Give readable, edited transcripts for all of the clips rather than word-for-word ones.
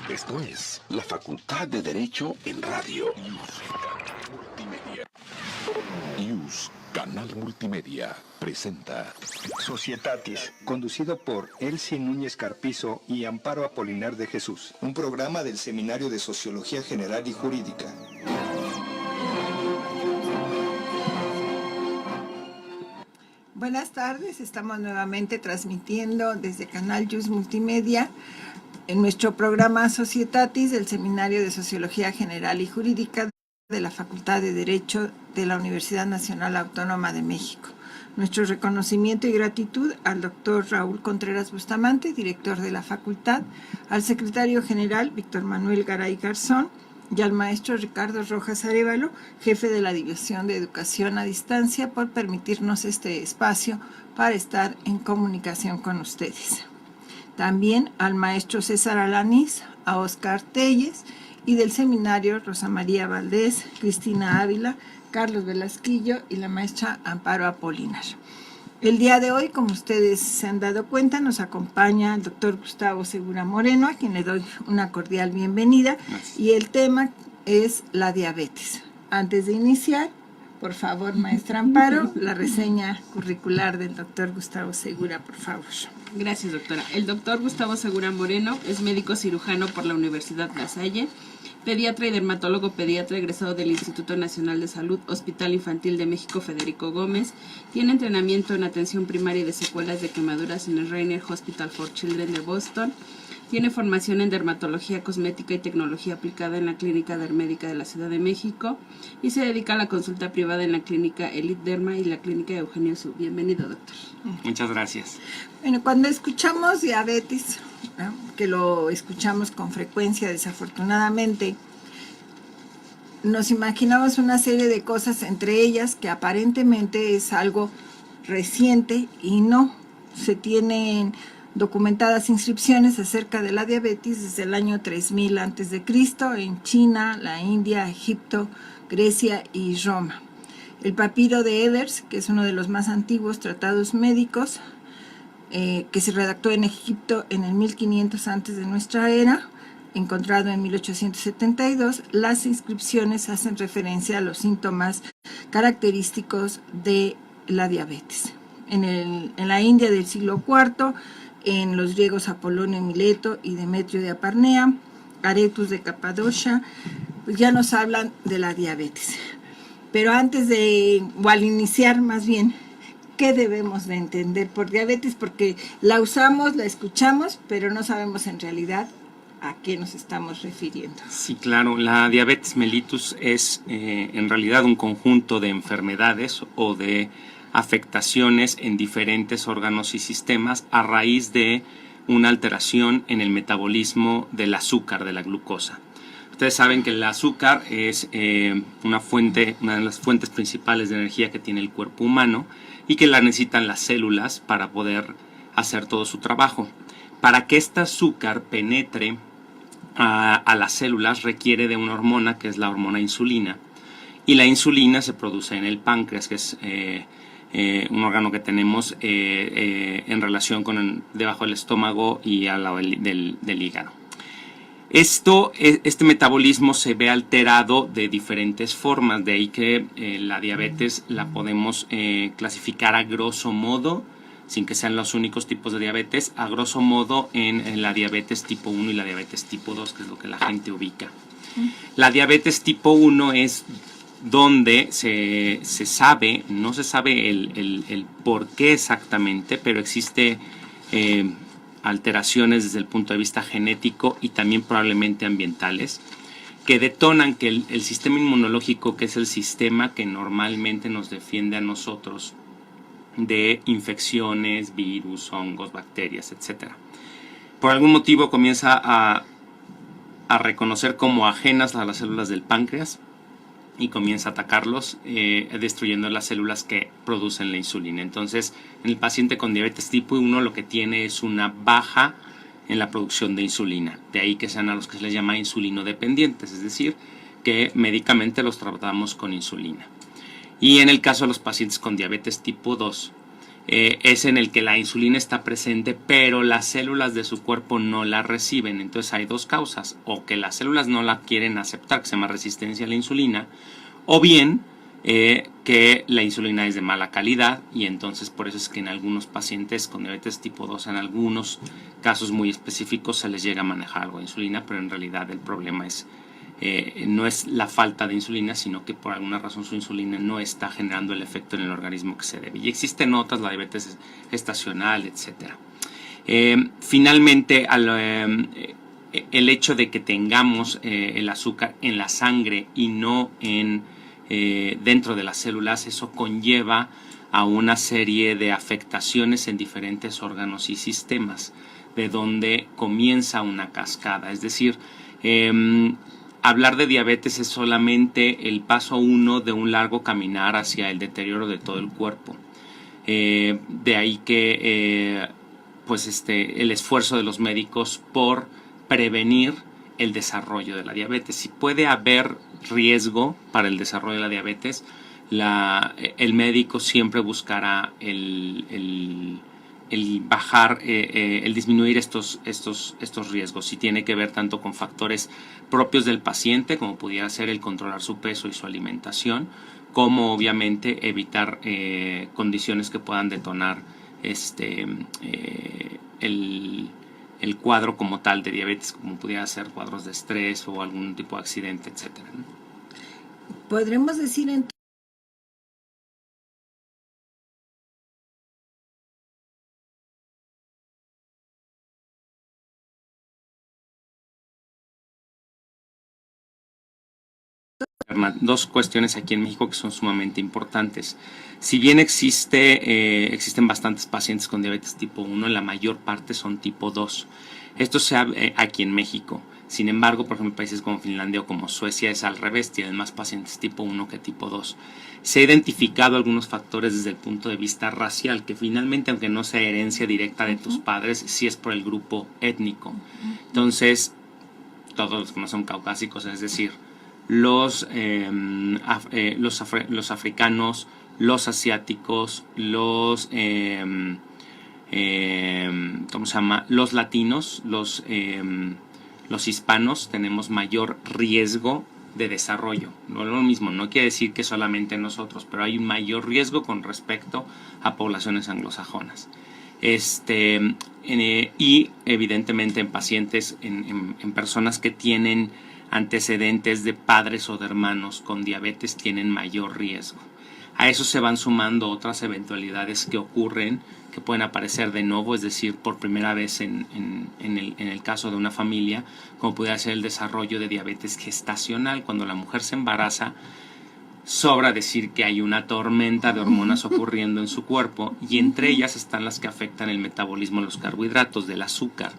Esto es la Facultad de Derecho en Radio. IUS, Canal Multimedia, presenta Societatis, conducido por Elsie Núñez Carpizo y Amparo Apolinar de Jesús, un programa del Seminario de Sociología General y Jurídica. Buenas tardes, estamos nuevamente transmitiendo desde Canal IUS Multimedia en nuestro programa Societatis del Seminario de Sociología General y Jurídica de la Facultad de Derecho de la Universidad Nacional Autónoma de México. Nuestro reconocimiento y gratitud al doctor Raúl Contreras Bustamante, director de la facultad, al secretario general Víctor Manuel Garay Garzón y al maestro Ricardo Rojas Arévalo, jefe de la División de Educación a Distancia, por permitirnos este espacio para estar en comunicación con ustedes. También al maestro César Alanís, a Oscar Telles y del seminario Rosa María Valdés, Cristina Ávila, Carlos Velasquillo y la maestra Amparo Apolinar. El día de hoy, como ustedes se han dado cuenta, nos acompaña el doctor Gustavo Segura Moreno, a quien le doy una cordial bienvenida. Gracias. Y el tema es la diabetes. Antes de iniciar, por favor, maestra Amparo, la reseña curricular del doctor Gustavo Segura, por favor. Gracias, doctora. El doctor Gustavo Segura Moreno es médico cirujano por la Universidad La Salle, pediatra y dermatólogo pediatra egresado del Instituto Nacional de Salud, Hospital Infantil de México Federico Gómez. Tiene entrenamiento en atención primaria y de secuelas de quemaduras en el Rainer Hospital for Children de Boston. Tiene formación en dermatología cosmética y tecnología aplicada en la Clínica Dermédica de la Ciudad de México y se dedica a la consulta privada en la Clínica Elite Derma y la Clínica Eugenio Su. Bienvenido, doctor. Muchas gracias. Bueno, cuando escuchamos diabetes, ¿no?, que lo escuchamos con frecuencia desafortunadamente, nos imaginamos una serie de cosas, entre ellas que aparentemente es algo reciente y no. Se tienen documentadas inscripciones acerca de la diabetes desde el año 3000 a.C. en China, la India, Egipto, Grecia y Roma. El papiro de Evers, que es uno de los más antiguos tratados médicos, que se redactó en Egipto en el 1500 antes de nuestra era, encontrado en 1872, las inscripciones hacen referencia a los síntomas característicos de la diabetes. En la India del siglo IV, en los griegos Apolonio Mileto y Demetrio de Aparnea, Aretus de Capadocia, pues ya nos hablan de la diabetes. Pero antes de, o al iniciar más bien, ¿qué debemos de entender por diabetes? Porque la usamos, la escuchamos, pero no sabemos en realidad a qué nos estamos refiriendo. Sí, claro. La diabetes mellitus es en realidad un conjunto de enfermedades o de afectaciones en diferentes órganos y sistemas a raíz de una alteración en el metabolismo del azúcar, de la glucosa. Ustedes saben que el azúcar es una de las fuentes principales de energía que tiene el cuerpo humano y que la necesitan las células para poder hacer todo su trabajo. Para que este azúcar penetre a las células requiere de una hormona que es la hormona insulina, y la insulina se produce en el páncreas, que es un órgano que tenemos en relación con debajo del estómago y al lado del hígado. Este metabolismo se ve alterado de diferentes formas, de ahí que la diabetes la podemos clasificar a grosso modo, sin que sean los únicos tipos de diabetes, a grosso modo en la diabetes tipo 1 y la diabetes tipo 2, que es lo que la gente ubica. La diabetes tipo 1 es donde se sabe, no se sabe el por qué exactamente, pero existe alteraciones desde el punto de vista genético y también probablemente ambientales, que detonan que el sistema inmunológico, que es el sistema que normalmente nos defiende a nosotros de infecciones, virus, hongos, bacterias, etc., por algún motivo comienza a reconocer como ajenas a las células del páncreas y comienza a atacarlos, destruyendo las células que producen la insulina. Entonces, en el paciente con diabetes tipo 1 lo que tiene es una baja en la producción de insulina. De ahí que sean a los que se les llama insulinodependientes, es decir, que médicamente los tratamos con insulina. Y en el caso de los pacientes con diabetes tipo 2, es en el que la insulina está presente, pero las células de su cuerpo no la reciben. Entonces hay dos causas: o que las células no la quieren aceptar, que se llama resistencia a la insulina, o bien que la insulina es de mala calidad, y entonces por eso es que en algunos pacientes con diabetes tipo 2, en algunos casos muy específicos, se les llega a manejar algo de insulina, pero en realidad el problema no es la falta de insulina, sino que por alguna razón su insulina no está generando el efecto en el organismo que se debe. Y existen otras, la diabetes gestacional, etc. Finalmente, el hecho de que tengamos el azúcar en la sangre y no dentro de las células, eso conlleva a una serie de afectaciones en diferentes órganos y sistemas, de donde comienza una cascada. Es decir, hablar de diabetes es solamente el paso 1 de un largo caminar hacia el deterioro de todo el cuerpo. De ahí que el esfuerzo de los médicos por prevenir el desarrollo de la diabetes. Si puede haber riesgo para el desarrollo de la diabetes, el médico siempre buscará el bajar, el disminuir estos riesgos. Y tiene que ver tanto con factores propios del paciente, como pudiera ser el controlar su peso y su alimentación, como obviamente evitar condiciones que puedan detonar el cuadro como tal de diabetes, como pudiera ser cuadros de estrés o algún tipo de accidente, etc. Podremos decir entonces dos cuestiones aquí en México que son sumamente importantes. Si bien existen bastantes pacientes con diabetes tipo 1, la mayor parte son tipo 2. Esto se ve aquí en México. Sin embargo, por ejemplo, en países como Finlandia o como Suecia es al revés, tienen más pacientes tipo 1 que tipo 2. Se ha identificado algunos factores desde el punto de vista racial, que finalmente, aunque no sea herencia directa de tus padres, sí es por el grupo étnico. Entonces, todos los que no son caucásicos, es decir, los africanos, los asiáticos, los latinos, los hispanos, tenemos mayor riesgo de desarrollo. No es lo mismo, no quiere decir que solamente nosotros, pero hay un mayor riesgo con respecto a poblaciones anglosajonas. Y evidentemente en pacientes, en personas que tienen antecedentes de padres o de hermanos con diabetes, tienen mayor riesgo. A eso se van sumando otras eventualidades que ocurren, que pueden aparecer de nuevo, es decir, por primera vez en el caso de una familia, como puede ser el desarrollo de diabetes gestacional. Cuando la mujer se embaraza, sobra decir que hay una tormenta de hormonas ocurriendo en su cuerpo, y entre ellas están las que afectan el metabolismo de los carbohidratos, del azúcar.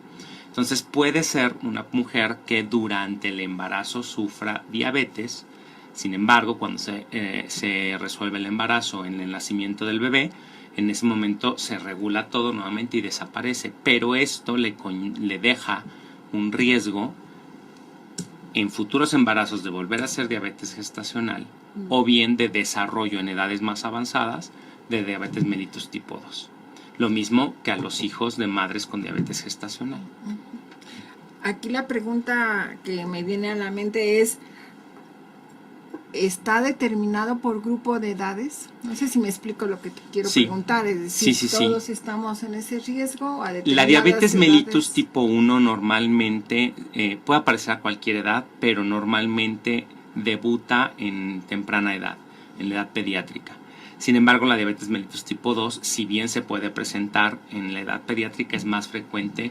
Entonces puede ser una mujer que durante el embarazo sufra diabetes. Sin embargo, cuando se resuelve el embarazo en el nacimiento del bebé, en ese momento se regula todo nuevamente y desaparece. Pero esto le deja un riesgo en futuros embarazos de volver a ser diabetes gestacional, o bien de desarrollo en edades más avanzadas de diabetes mellitus tipo 2. Lo mismo que a los hijos de madres con diabetes gestacional. Aquí la pregunta que me viene a la mente es: ¿está determinado por grupo de edades? No sé si me explico lo que te quiero preguntar. Es decir, ¿todos estamos en ese riesgo? La diabetes mellitus tipo 1 normalmente puede aparecer a cualquier edad, pero normalmente debuta en temprana edad, en la edad pediátrica. Sin embargo, la diabetes mellitus tipo 2, si bien se puede presentar en la edad pediátrica, es más frecuente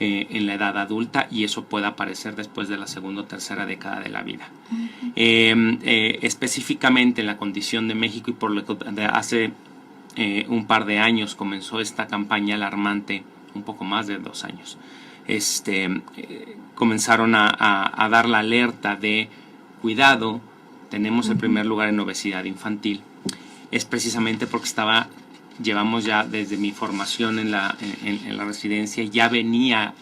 en la edad adulta, y eso puede aparecer después de la segunda o tercera década de la vida. Específicamente en la condición de México, y por lo que hace un par de años comenzó esta campaña alarmante, un poco más de 2 años, comenzaron a dar la alerta de cuidado, tenemos el primer lugar en obesidad infantil. Es precisamente porque llevamos ya desde mi formación en la residencia, ya venía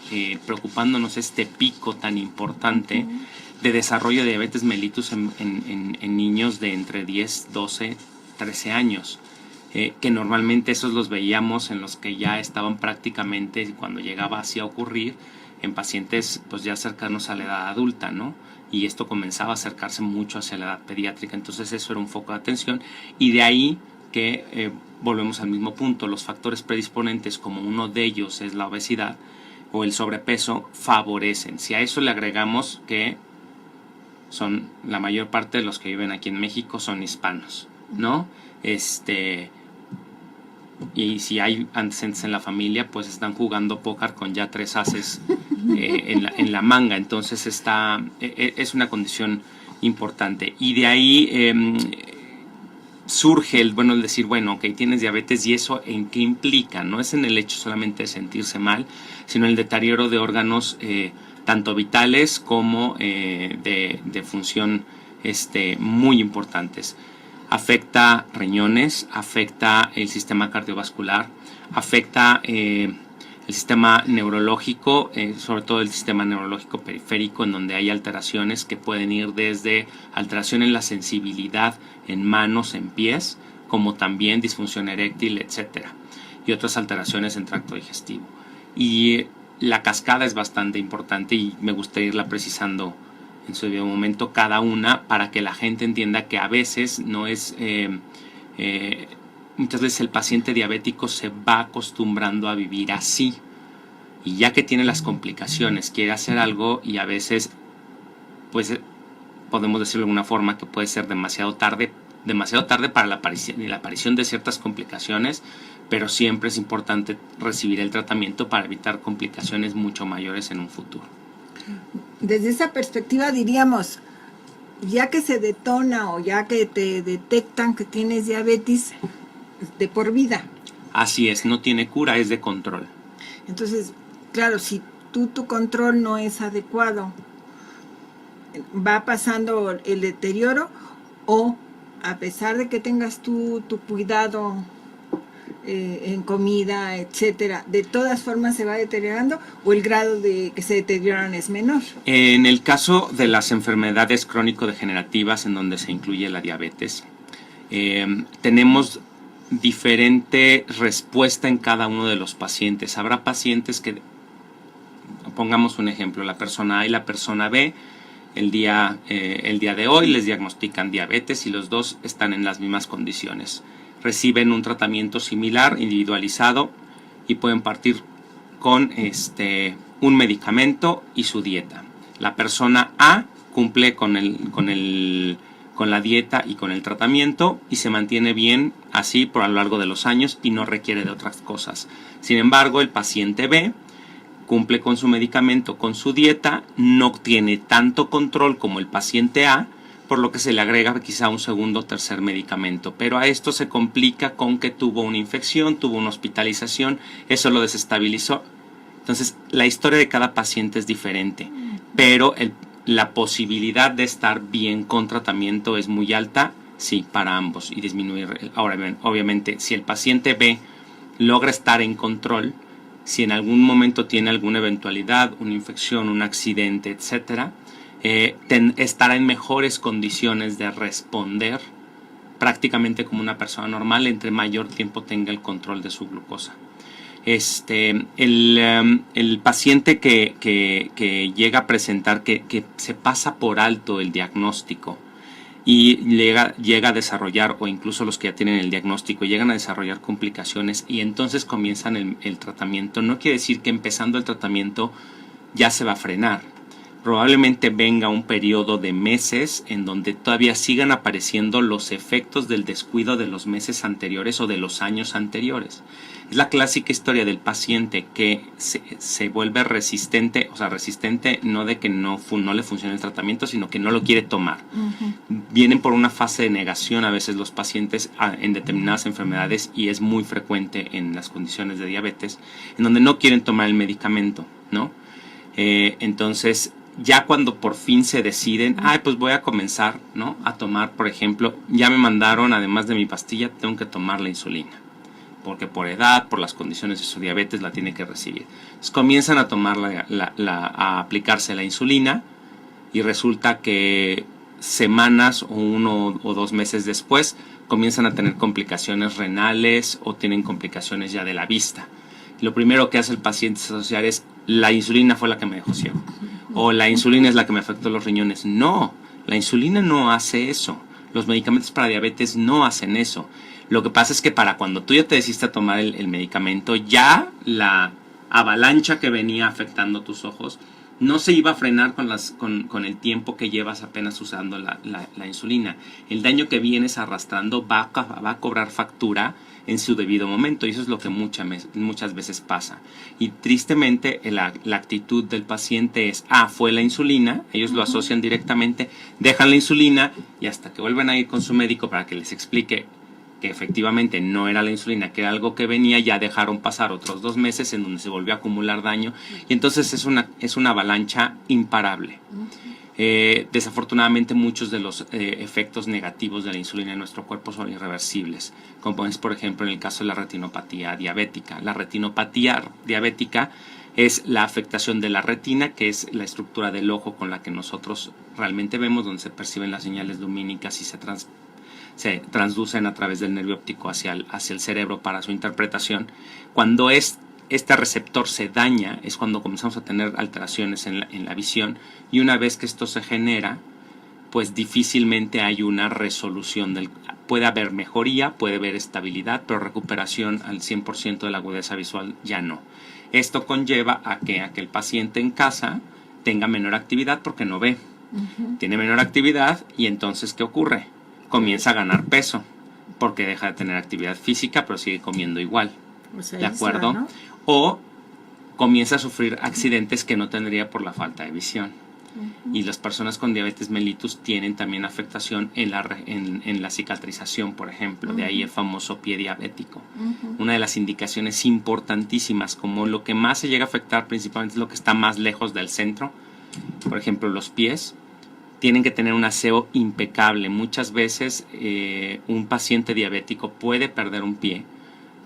preocupándonos este pico tan importante de desarrollo de diabetes mellitus en niños de entre 10, 12, 13 años, que normalmente esos los veíamos en los que ya estaban prácticamente, cuando llegaba así a ocurrir, en pacientes pues ya cercanos a la edad adulta, ¿no? Y esto comenzaba a acercarse mucho hacia la edad pediátrica. Entonces eso era un foco de atención, y de ahí que volvemos al mismo punto, los factores predisponentes, como uno de ellos es la obesidad o el sobrepeso, favorecen. Si a eso le agregamos que son la mayor parte de los que viven aquí en México son hispanos, ¿no? Y si hay antecedentes en la familia, pues están jugando póker con ya 3 ases en la manga. Entonces es una condición importante, y de ahí surge el decir, bueno, ok, tienes diabetes, y eso en qué implica. No es en el hecho solamente de sentirse mal, sino el deterioro de órganos tanto vitales como de función muy importantes. Afecta riñones, afecta el sistema cardiovascular, afecta el sistema neurológico, sobre todo el sistema neurológico periférico, en donde hay alteraciones que pueden ir desde alteración en la sensibilidad en manos, en pies, como también disfunción eréctil, etcétera, y otras alteraciones en tracto digestivo. Y la cascada es bastante importante, y me gustaría irla precisando en su debido momento cada una, para que la gente entienda que a veces no es... muchas veces el paciente diabético se va acostumbrando a vivir así, y ya que tiene las complicaciones quiere hacer algo, y a veces pues podemos decirlo de alguna forma que puede ser demasiado tarde para la aparición de ciertas complicaciones, pero siempre es importante recibir el tratamiento para evitar complicaciones mucho mayores en un futuro. Desde esa perspectiva diríamos, ya que se detona o ya que te detectan que tienes diabetes, de por vida. Así es, no tiene cura, es de control. Entonces, claro, si tu control no es adecuado, va pasando el deterioro, o a pesar de que tengas tu cuidado en comida, etcétera, de todas formas se va deteriorando, o el grado de que se deterioran es menor. En el caso de las enfermedades crónico-degenerativas, en donde se incluye la diabetes, tenemos diferente respuesta en cada uno de los pacientes. Habrá pacientes que, pongamos un ejemplo, la persona A y la persona B, el día de hoy les diagnostican diabetes, y los dos están en las mismas condiciones. Reciben un tratamiento similar, individualizado, y pueden partir con un medicamento y su dieta. La persona A cumple con la dieta y con el tratamiento, y se mantiene bien así por a lo largo de los años, y no requiere de otras cosas. Sin embargo, el paciente B cumple con su medicamento, con su dieta, no tiene tanto control como el paciente A, por lo que se le agrega quizá un segundo o tercer medicamento. Pero a esto se complica con que tuvo una infección, tuvo una hospitalización, eso lo desestabilizó. Entonces, la historia de cada paciente es diferente, pero la posibilidad de estar bien con tratamiento es muy alta, sí, para ambos, y disminuir. Ahora bien, obviamente, si el paciente B logra estar en control, si en algún momento tiene alguna eventualidad, una infección, un accidente, etcétera, estará en mejores condiciones de responder prácticamente como una persona normal entre mayor tiempo tenga el control de su glucosa. El paciente que llega a presentar que se pasa por alto el diagnóstico y llega a desarrollar, o incluso los que ya tienen el diagnóstico llegan a desarrollar complicaciones y entonces comienzan el tratamiento, no quiere decir que empezando el tratamiento ya se va a frenar. Probablemente venga un periodo de meses en donde todavía sigan apareciendo los efectos del descuido de los meses anteriores o de los años anteriores. Es la clásica historia del paciente que se vuelve resistente, o sea, resistente no de que no le funcione el tratamiento, sino que no lo quiere tomar. Vienen por una fase de negación a veces los pacientes en determinadas enfermedades, y es muy frecuente en las condiciones de diabetes, en donde no quieren tomar el medicamento, ¿no? Entonces, ya cuando por fin se deciden, pues voy a comenzar, ¿no?, a tomar, por ejemplo, ya me mandaron, además de mi pastilla, tengo que tomar la insulina, porque por edad, por las condiciones de su diabetes, la tiene que recibir. Entonces comienzan a tomar a aplicarse la insulina, y resulta que semanas o 1 o 2 meses después comienzan a tener complicaciones renales o tienen complicaciones ya de la vista. Y lo primero que hace el paciente es asociar es: la insulina fue la que me dejó ciego, o la insulina es la que me afectó los riñones. No, la insulina no hace eso. Los medicamentos para diabetes no hacen eso. Lo que pasa es que para cuando tú ya te decidiste a tomar el medicamento, ya la avalancha que venía afectando tus ojos no se iba a frenar con el tiempo que llevas apenas usando la insulina. El daño que vienes arrastrando va a cobrar factura en su debido momento, y eso es lo que muchas veces pasa. Y tristemente la actitud del paciente es: fue la insulina, ellos lo asocian directamente, dejan la insulina, y hasta que vuelven a ir con su médico para que les explique que efectivamente no era la insulina, que era algo que venía, ya dejaron pasar otros 2 meses en donde se volvió a acumular daño, y entonces es una avalancha imparable. Desafortunadamente muchos de los efectos negativos de la insulina en nuestro cuerpo son irreversibles, como es por ejemplo en el caso de la retinopatía diabética. La retinopatía diabética es la afectación de la retina, que es la estructura del ojo con la que nosotros realmente vemos, donde se perciben las señales lumínicas y se transducen a través del nervio óptico hacia el cerebro para su interpretación. Cuando este receptor se daña es cuando comenzamos a tener alteraciones en la visión, y una vez que esto se genera, pues difícilmente hay una resolución. Puede haber mejoría, puede haber estabilidad, pero recuperación al 100% de la agudeza visual ya no. Esto conlleva a que el paciente en casa tenga menor actividad porque no ve. Tiene menor actividad, y entonces ¿qué ocurre? Comienza a ganar peso porque deja de tener actividad física, pero sigue comiendo igual. O sea, ¿de acuerdo? ¿No? O comienza a sufrir accidentes que no tendría por la falta de visión. Y las personas con diabetes mellitus tienen también afectación en la cicatrización, por ejemplo. De ahí el famoso pie diabético. Una de las indicaciones importantísimas, como lo que más se llega a afectar principalmente es lo que está más lejos del centro. Por ejemplo, los pies tienen que tener un aseo impecable. Muchas veces un paciente diabético puede perder un pie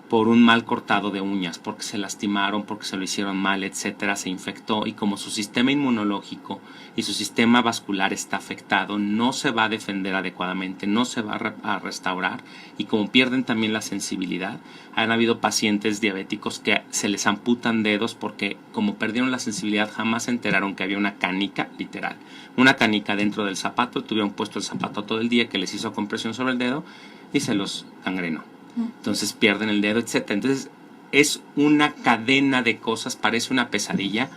por un mal cortado de uñas, porque se lastimaron, porque se lo hicieron mal, etcétera, se infectó, y como su sistema inmunológico y su sistema vascular está afectado, no se va a defender adecuadamente, no se va a restaurar, y como pierden también la sensibilidad, han habido pacientes diabéticos que se les amputan dedos porque como perdieron la sensibilidad jamás se enteraron que había una canica, literal, una canica dentro del zapato, tuvieron puesto el zapato todo el día que les hizo compresión sobre el dedo y se los gangrenó. Entonces pierden el dedo, etc. Entonces es una cadena de cosas, parece una pesadilla,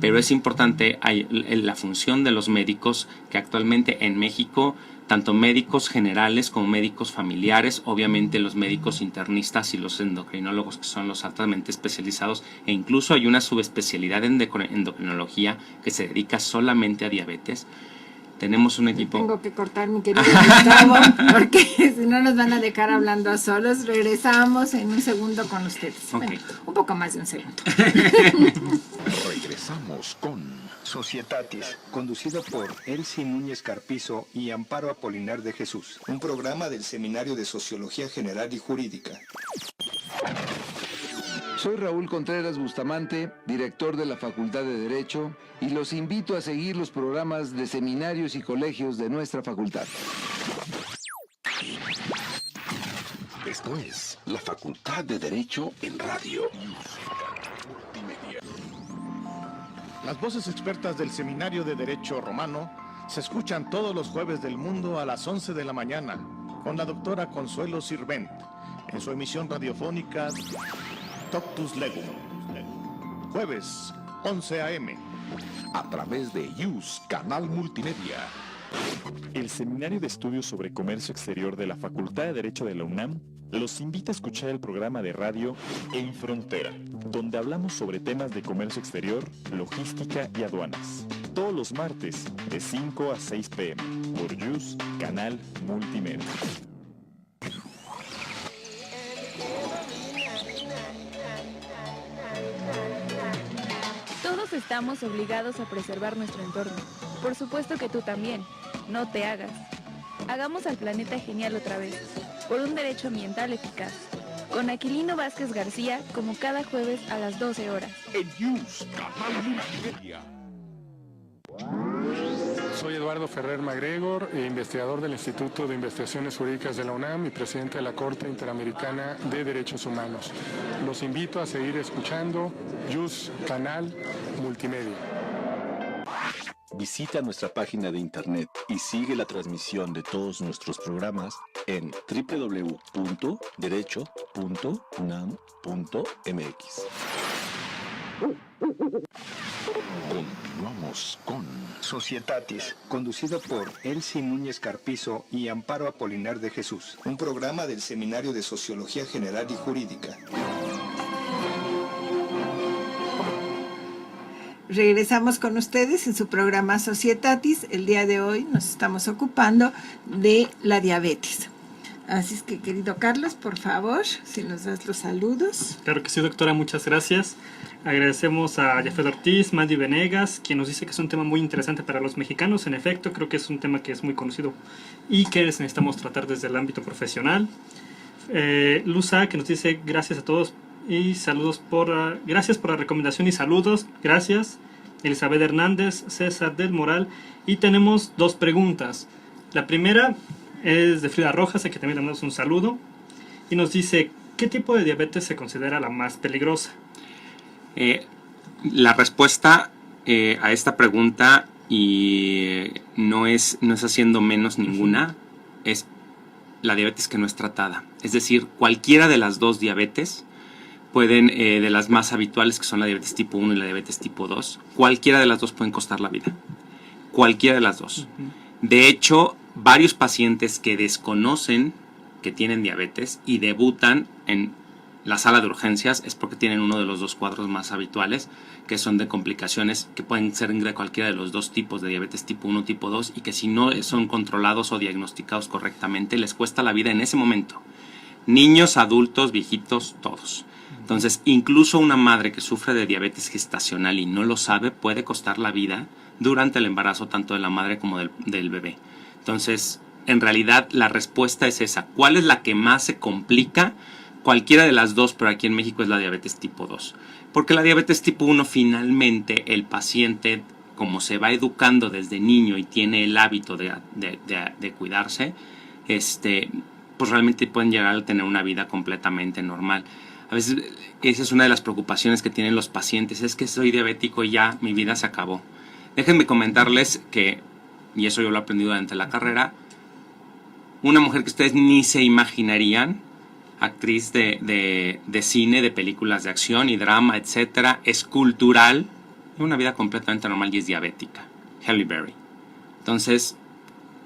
pero es importante la función de los médicos, que actualmente en México, tanto médicos generales como médicos familiares, obviamente los médicos internistas y los endocrinólogos, que son los altamente especializados, e incluso hay una subespecialidad en endocrinología que se dedica solamente a diabetes. Tenemos un equipo. Tengo que cortar, mi querido Gustavo, porque si no nos van a dejar hablando a solos. Regresamos en un segundo con ustedes. Okay. Bueno, un poco más de un segundo. Regresamos con Societatis, conducido por Elsie Núñez Carpizo y Amparo Apolinar de Jesús. Un programa del Seminario de Sociología General y Jurídica. Soy Raúl Contreras Bustamante, director de la Facultad de Derecho, y los invito a seguir los programas de seminarios y colegios de nuestra facultad. Esto es la Facultad de Derecho en Radio. Las voces expertas del Seminario de Derecho Romano se escuchan todos los jueves del mundo a las 11 de la mañana con la doctora Consuelo Sirvent en su emisión radiofónica Doctus Legum. Jueves, 11 a.m. A través de IUS, Canal Multimedia. El Seminario de Estudios sobre Comercio Exterior de la Facultad de Derecho de la UNAM Los invito a escuchar el programa de radio En Frontera, donde hablamos sobre temas de comercio exterior, logística y aduanas. Todos los martes, de 5 a 6 p.m. por JUS, Canal Multimedia. Todos estamos obligados a preservar nuestro entorno. Por supuesto que tú también. No te hagas. Hagamos al planeta genial otra vez, por un derecho ambiental eficaz. Con Aquilino Vázquez García, como cada jueves a las 12 horas. En JUS, Canal Multimedia. Soy Eduardo Ferrer MacGregor, investigador del Instituto de Investigaciones Jurídicas de la UNAM y presidente de la Corte Interamericana de Derechos Humanos. Los invito a seguir escuchando JUS Canal Multimedia. Visita nuestra página de internet y sigue la transmisión de todos nuestros programas en www.derecho.unam.mx. Continuamos con Societatis, conducido por Elsie Núñez Carpizo y Amparo Apolinar de Jesús, un programa del Seminario de Sociología General y Jurídica. Regresamos con ustedes en su programa Societatis. El día de hoy nos estamos ocupando de la diabetes. Así es que, querido Carlos, por favor, si nos das los saludos. Claro que sí, doctora, muchas gracias. Agradecemos a Jafet Ortiz, Mandy Venegas, quien nos dice que es un tema muy interesante para los mexicanos. En efecto, creo que es un tema que es muy conocido y que necesitamos tratar desde el ámbito profesional. Luza, que nos dice gracias a todos y saludos gracias por la recomendación y saludos, gracias. Elizabeth Hernández, César del Moral, y tenemos dos preguntas. La primera es de Frida Rojas, a quien también le damos un saludo, y nos dice, ¿qué tipo de diabetes se considera la más peligrosa? La respuesta a esta pregunta, y no es haciendo menos ninguna, es la diabetes que no es tratada. Es decir, cualquiera de las dos diabetes pueden, de las más habituales, que son la diabetes tipo 1 y la diabetes tipo 2, cualquiera de las dos pueden costar la vida. Cualquiera de las dos. De hecho, varios pacientes que desconocen que tienen diabetes y debutan en la sala de urgencias es porque tienen uno de los dos cuadros más habituales, que son de complicaciones que pueden ser de cualquiera de los dos tipos de diabetes tipo 1 tipo 2, y que si no son controlados o diagnosticados correctamente les cuesta la vida en ese momento. Niños, adultos, viejitos, todos. Entonces, incluso una madre que sufre de diabetes gestacional y no lo sabe puede costar la vida durante el embarazo, tanto de la madre como del bebé. Entonces, en realidad, la respuesta es esa. ¿Cuál es la que más se complica? Cualquiera de las dos, pero aquí en México es la diabetes tipo 2. Porque la diabetes tipo 1, finalmente, el paciente, como se va educando desde niño y tiene el hábito de cuidarse, pues realmente pueden llegar a tener una vida completamente normal. A veces esa es una de las preocupaciones que tienen los pacientes, es que soy diabético y ya mi vida se acabó. Déjenme comentarles que, y eso yo lo he aprendido durante la carrera, una mujer que ustedes ni se imaginarían, actriz de cine, de películas de acción y drama, etcétera, es cultural, una vida completamente normal y es diabética, Halle Berry. Entonces,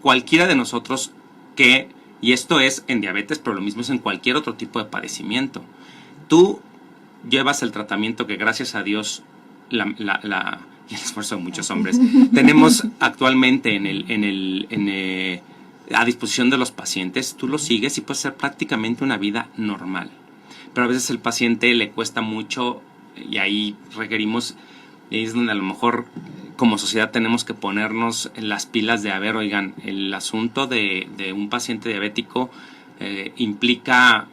cualquiera de nosotros y esto es en diabetes, pero lo mismo es en cualquier otro tipo de padecimiento. Tú llevas el tratamiento que gracias a Dios y el esfuerzo de muchos hombres tenemos actualmente a disposición de los pacientes. Tú lo sigues y puedes hacer prácticamente una vida normal. Pero a veces el paciente le cuesta mucho y ahí requerimos, y es donde a lo mejor como sociedad tenemos que ponernos en las pilas de, a ver, oigan, el asunto de un paciente diabético implica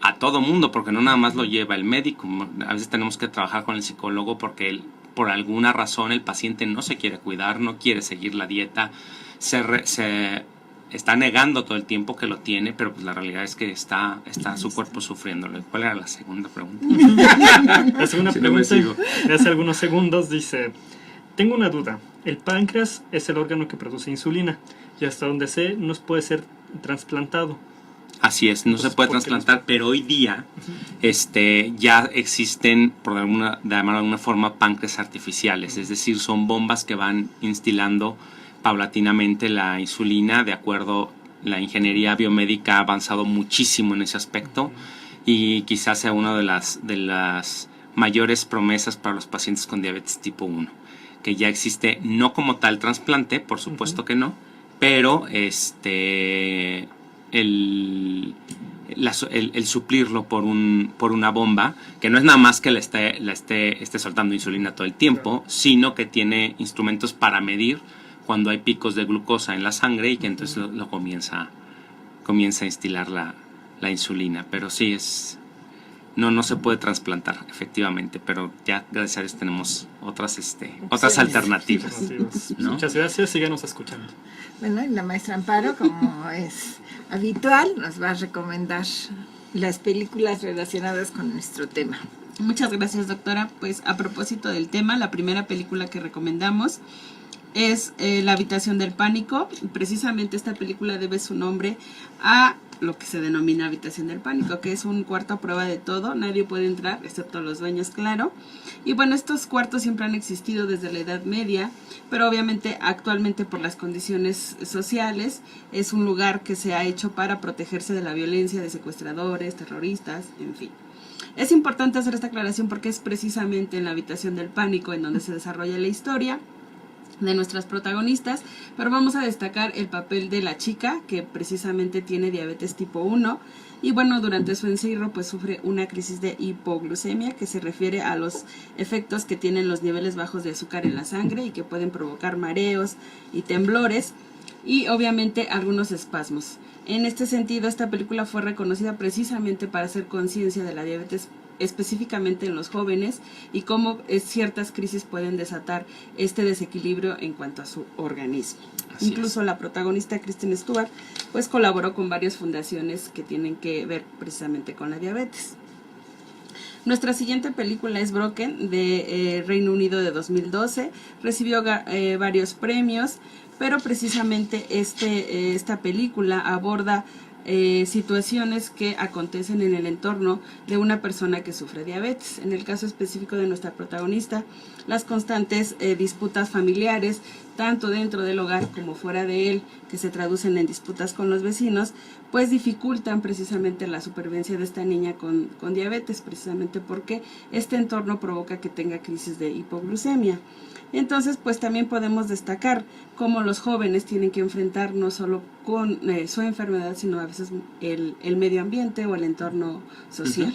a todo mundo, porque no nada más lo lleva el médico. A veces tenemos que trabajar con el psicólogo porque por alguna razón el paciente no se quiere cuidar, no quiere seguir la dieta, se está negando todo el tiempo que lo tiene, pero pues la realidad es que está su cuerpo sufriéndolo. ¿Cuál era la segunda pregunta? La segunda pregunta, de hace algunos segundos, dice: tengo una duda. El páncreas es el órgano que produce insulina y hasta donde sé no puede ser trasplantado. Así es, no se puede trasplantar, pero hoy día ya existen, de alguna forma, páncreas artificiales. Es decir, son bombas que van instilando paulatinamente la insulina de acuerdo la ingeniería biomédica ha avanzado muchísimo en ese aspecto y quizás sea una de las mayores promesas para los pacientes con diabetes tipo 1, que ya existe no como tal trasplante, por supuesto que no, pero el suplirlo por una bomba, que no es nada más que esté soltando insulina todo el tiempo, sino que tiene instrumentos para medir cuando hay picos de glucosa en la sangre y que entonces lo comienza a instilar la insulina. Pero sí no se puede trasplantar, efectivamente, pero ya gracias a Dios tenemos otras alternativas, ¿no? Muchas gracias, síganos escuchando. Bueno, y la maestra Amparo, como es habitual, nos va a recomendar las películas relacionadas con nuestro tema. Muchas gracias, doctora. Pues a propósito del tema, la primera película que recomendamos es La habitación del pánico. Precisamente esta película debe su nombre a lo que se denomina habitación del pánico, que es un cuarto a prueba de todo, nadie puede entrar excepto los dueños, claro. Y bueno, estos cuartos siempre han existido desde la Edad Media, pero obviamente actualmente por las condiciones sociales es un lugar que se ha hecho para protegerse de la violencia de secuestradores, terroristas, en fin. Es importante hacer esta aclaración porque es precisamente en la habitación del pánico en donde se desarrolla la historia de nuestras protagonistas, pero vamos a destacar el papel de la chica que precisamente tiene diabetes tipo 1 y bueno, durante su encierro pues sufre una crisis de hipoglucemia, que se refiere a los efectos que tienen los niveles bajos de azúcar en la sangre y que pueden provocar mareos y temblores y obviamente algunos espasmos. En este sentido, esta película fue reconocida precisamente para hacer conciencia de la diabetes específicamente en los jóvenes y cómo ciertas crisis pueden desatar este desequilibrio en cuanto a su organismo. Incluso la protagonista Kristen Stewart pues colaboró con varias fundaciones que tienen que ver precisamente con la diabetes. Nuestra siguiente película es Broken, de Reino Unido, de 2012. Recibió varios premios, pero precisamente esta película aborda situaciones que acontecen en el entorno de una persona que sufre diabetes. En el caso específico de nuestra protagonista, las constantes disputas familiares, tanto dentro del hogar como fuera de él, que se traducen en disputas con los vecinos, pues dificultan precisamente la supervivencia de esta niña con diabetes, precisamente porque este entorno provoca que tenga crisis de hipoglucemia. Entonces, pues también podemos destacar cómo los jóvenes tienen que enfrentar no solo con su enfermedad, sino a veces el medio ambiente o el entorno social.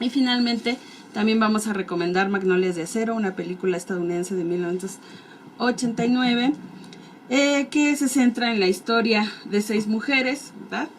Y finalmente, también vamos a recomendar Magnolias de Acero, una película estadounidense de 1989, que se centra en la historia de 6 mujeres, ¿verdad?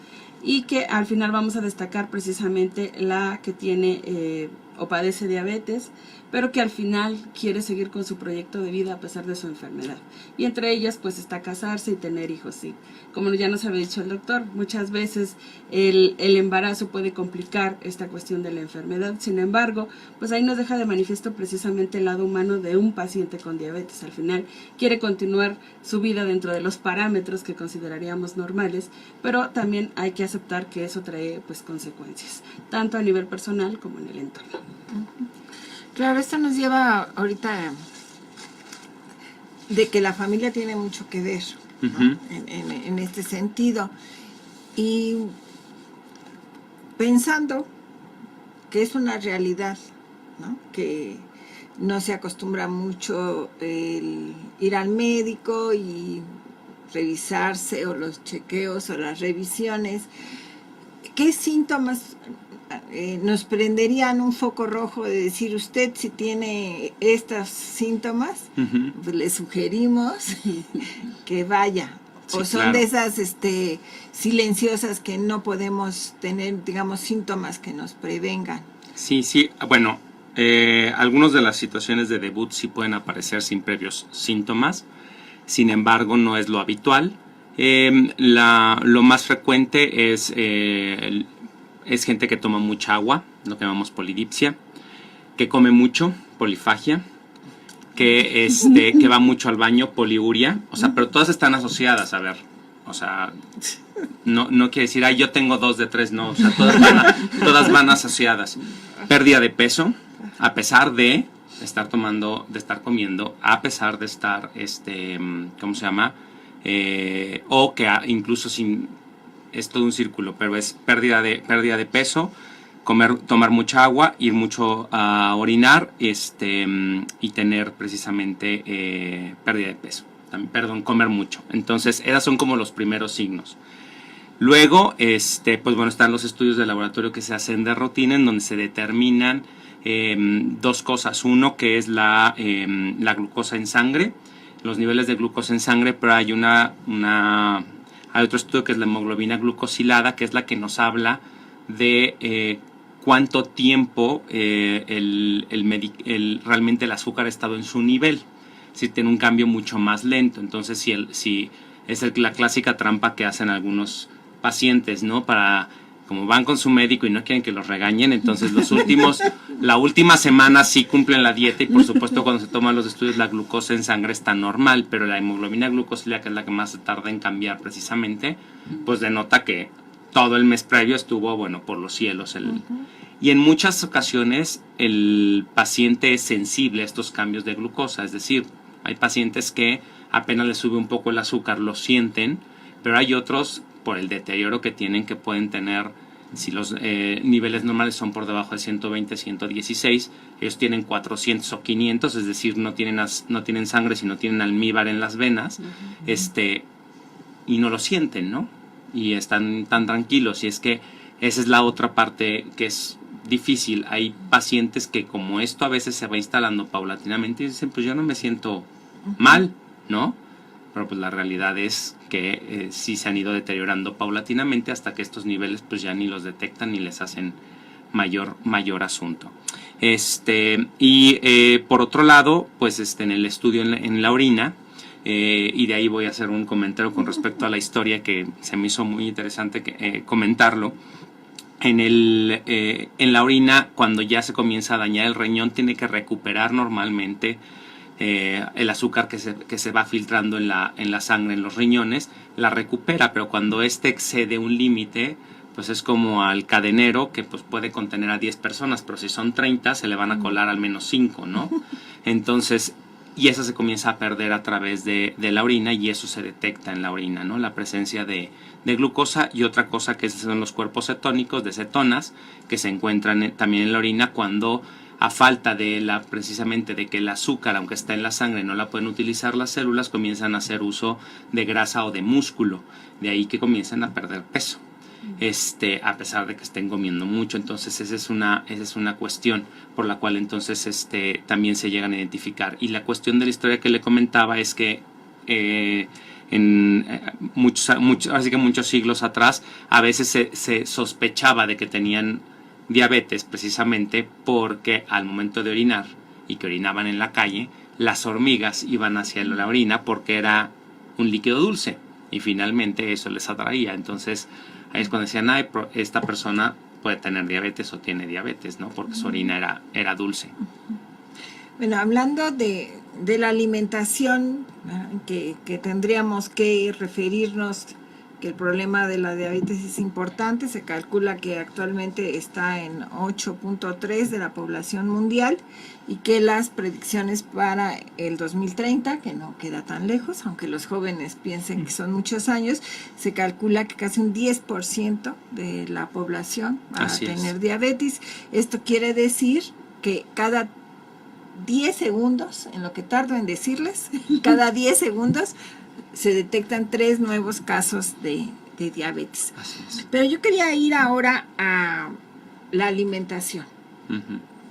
Y que al final vamos a destacar precisamente la que tiene o padece diabetes, pero que al final quiere seguir con su proyecto de vida a pesar de su enfermedad. Y entre ellas pues está casarse y tener hijos. Sí. Como ya nos había dicho el doctor, muchas veces el embarazo puede complicar esta cuestión de la enfermedad. Sin embargo, pues ahí nos deja de manifiesto precisamente el lado humano de un paciente con diabetes. Al final quiere continuar su vida dentro de los parámetros que consideraríamos normales, pero también hay que aceptar que eso trae pues consecuencias, tanto a nivel personal como en el entorno. Claro, esto nos lleva ahorita de que la familia tiene mucho que ver, ¿no? en este sentido. Y pensando que es una realidad, ¿no? Que no se acostumbra mucho el ir al médico y revisarse, o los chequeos o las revisiones. ¿Qué síntomas nos prenderían un foco rojo de decir, usted si tiene estos síntomas, pues le sugerimos que vaya? Sí, o son claro, de esas silenciosas que no podemos tener, digamos, síntomas que nos prevengan. Sí, bueno, algunas de las situaciones de debut sí pueden aparecer sin previos síntomas, sin embargo no es lo habitual. Lo más frecuente es gente que toma mucha agua, lo que llamamos polidipsia, que come mucho, polifagia, que va mucho al baño, poliuria, o sea, pero todas están asociadas, a ver, o sea, no quiere decir, yo tengo 2 de 3, no, o sea, todas van asociadas. Pérdida de peso, a pesar de estar comiendo, a pesar de estar, o que incluso sin, es todo un círculo, pero es pérdida de peso, tomar mucha agua, ir mucho a orinar, y tener precisamente pérdida de peso. Comer mucho. Entonces, esos son como los primeros signos. Luego, pues bueno, están los estudios de laboratorio que se hacen de rutina, en donde se determinan dos cosas. Uno, que es la glucosa en sangre, los niveles de glucosa en sangre, pero hay hay otro estudio que es la hemoglobina glucosilada, que es la que nos habla de cuánto tiempo realmente el azúcar ha estado en su nivel. Si tiene un cambio mucho más lento. Entonces, si es la clásica trampa que hacen algunos pacientes, ¿no? Como van con su médico y no quieren que los regañen, entonces la última semana sí cumplen la dieta, y por supuesto cuando se toman los estudios la glucosa en sangre está normal, pero la hemoglobina glucosilada, que es la que más se tarda en cambiar precisamente, pues denota que todo el mes previo estuvo, bueno, por los cielos. Y en muchas ocasiones el paciente es sensible a estos cambios de glucosa, es decir, hay pacientes que apenas les sube un poco el azúcar, lo sienten, pero hay otros, por el deterioro que tienen, que pueden tener, si los niveles normales son por debajo de 120, 116, ellos tienen 400 o 500, es decir, no tienen sangre, sino tienen almíbar en las venas, y no lo sienten, ¿no? Y están tan tranquilos. Y es que esa es la otra parte que es difícil. Hay pacientes que, como esto a veces se va instalando paulatinamente, y dicen, pues yo no me siento mal, ¿no? Pero pues la realidad es que sí se han ido deteriorando paulatinamente hasta que estos niveles pues ya ni los detectan ni les hacen mayor asunto. Por otro lado, pues en el estudio en la orina, y de ahí voy a hacer un comentario con respecto a la historia que se me hizo muy interesante comentarlo. En la orina, cuando ya se comienza a dañar el riñón, tiene que recuperar normalmente el azúcar que se va filtrando en la sangre, en los riñones, la recupera, pero cuando excede un límite, pues es como al cadenero, que pues puede contener a 10 personas, pero si son 30 se le van a colar al menos 5, ¿no? Entonces, y eso se comienza a perder a través de la orina, y eso se detecta en la orina, ¿no? La presencia de glucosa. Y otra cosa que son los cuerpos cetónicos, de cetonas, que se encuentran también en la orina cuando, a falta precisamente de que el azúcar, aunque está en la sangre, no la pueden utilizar las células, comienzan a hacer uso de grasa o de músculo. De ahí que comienzan a perder peso, a pesar de que estén comiendo mucho. Entonces esa es una cuestión por la cual entonces también se llegan a identificar. Y la cuestión de la historia que le comentaba es que así que muchos siglos atrás a veces se sospechaba de que tenían diabetes, precisamente porque al momento de orinar, y que orinaban en la calle, las hormigas iban hacia la orina porque era un líquido dulce, y finalmente eso les atraía. Entonces ahí es cuando decían, esta persona puede tener diabetes o tiene diabetes, ¿no? Porque su orina era dulce. Bueno, hablando de la alimentación, que tendríamos que referirnos, que el problema de la diabetes es importante. Se calcula que actualmente está en 8.3 de la población mundial, y que las predicciones para el 2030, que no queda tan lejos, aunque los jóvenes piensen que son muchos años, se calcula que casi un 10% de la población va a tener diabetes. Esto quiere decir que cada 10 segundos, en lo que tardo en decirles, cada 10 segundos se detectan 3 nuevos casos de diabetes. Así es. Pero yo quería ir ahora a la alimentación.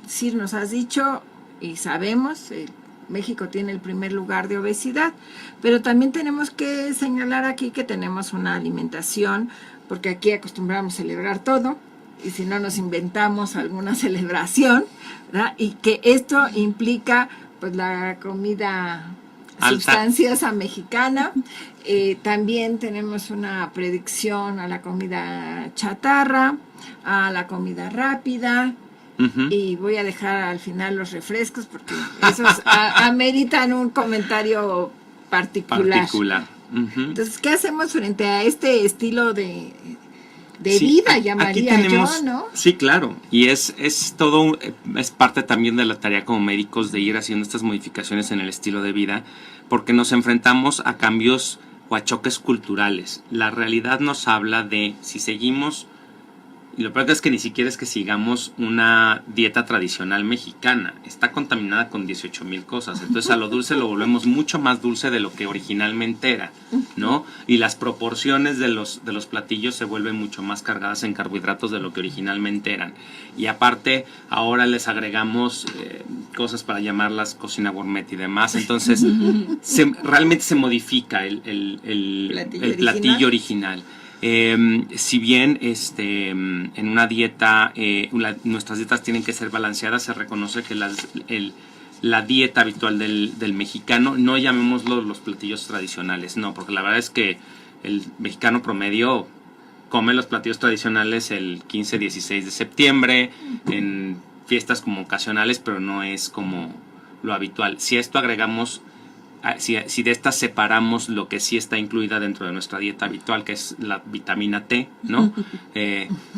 Sí, nos has dicho y sabemos, México tiene el primer lugar de obesidad, pero también tenemos que señalar aquí que tenemos una alimentación, porque aquí acostumbramos a celebrar todo, y si no nos inventamos alguna celebración, ¿verdad? Y que esto implica pues la comida sustanciosa mexicana. También tenemos una predicción a la comida chatarra, a la comida rápida, y voy a dejar al final los refrescos porque esos ameritan un comentario particular. Entonces, ¿qué hacemos frente a este estilo de vida, llamaría yo, ¿no? Sí, claro, y es parte también de la tarea como médicos de ir haciendo estas modificaciones en el estilo de vida, porque nos enfrentamos a cambios o a choques culturales. La realidad nos habla de si seguimos, y lo peor es que ni siquiera es que sigamos una dieta tradicional mexicana, está contaminada con 18,000 cosas, entonces a lo dulce lo volvemos mucho más dulce de lo que originalmente era, ¿no? Y las proporciones de los platillos se vuelven mucho más cargadas en carbohidratos de lo que originalmente eran. Y aparte, ahora les agregamos cosas para llamarlas cocina gourmet y demás, entonces realmente se modifica el platillo original. Si bien en una dieta, nuestras dietas tienen que ser balanceadas, se reconoce que la dieta habitual del mexicano, no llamémoslo los platillos tradicionales, no, porque la verdad es que el mexicano promedio come los platillos tradicionales el 15-16 de septiembre, en fiestas como ocasionales, pero no es como lo habitual. Si a esto agregamos, si de estas separamos lo que sí está incluida dentro de nuestra dieta habitual, que es la vitamina T, ¿no?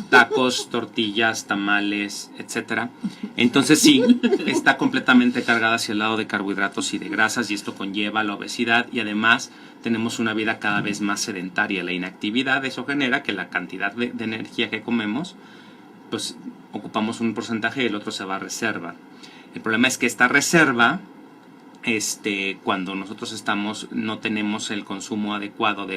Tacos, tortillas, tamales, etcétera. Entonces sí, está completamente cargada hacia el lado de carbohidratos y de grasas, y esto conlleva la obesidad, y además tenemos una vida cada vez más sedentaria. La inactividad, eso genera que la cantidad de energía que comemos, pues ocupamos un porcentaje y el otro se va a reserva. El problema es que esta reserva, cuando nosotros no tenemos el consumo adecuado,